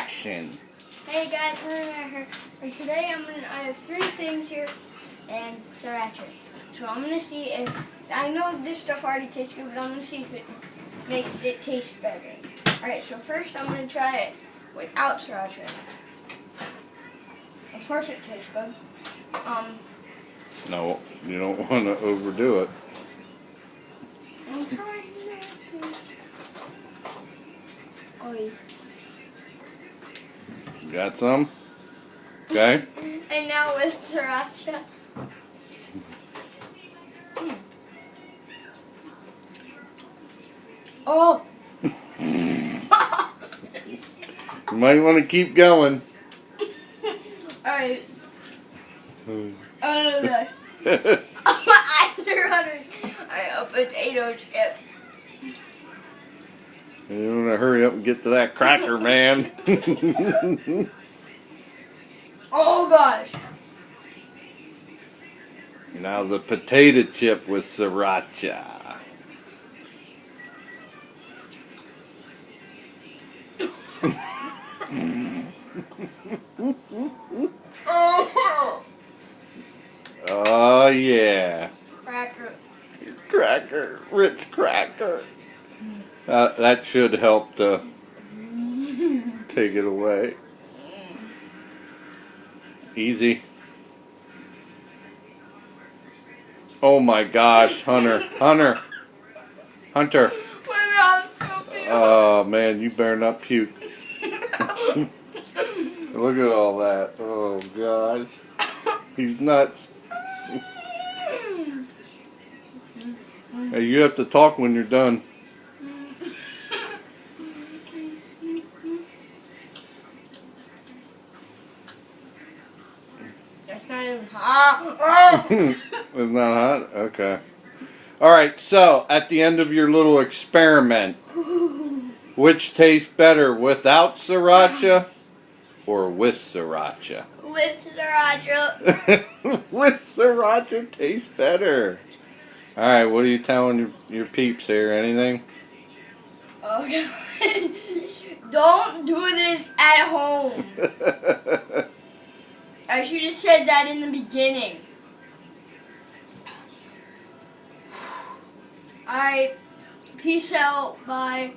action. Hey guys, Hunter here, and today I have 3 things here and Sriracha. So I'm gonna see if I know this stuff already tastes good, but I'm gonna see if it makes it taste better. Alright, so first I'm gonna try it without Sriracha. Of course it tastes good. No, you don't want to overdo it. I'm trying not to. Oi. You got some? Okay. And now with Sriracha. Oh! You might want to keep going. Alright. Oh no. Alright, a potato chip. You want to hurry up and get to that cracker, man. Oh gosh. Now the potato chip with Sriracha. Oh yeah. Cracker. Ritz cracker. That should help to take it away. Easy. Oh my gosh, Hunter. Oh man, you better not puke. Look at all that. Oh gosh. He's nuts. Hey, you have to talk when you're done. That's not even hot. It's not hot? Okay. Alright, so at the end of your little experiment, which tastes better, without Sriracha or with Sriracha? With Sriracha. With Sriracha tastes better. Alright, what are you telling your peeps here? Anything? Oh God. Don't do this at home. I should have said that in the beginning. Alright, peace out, bye.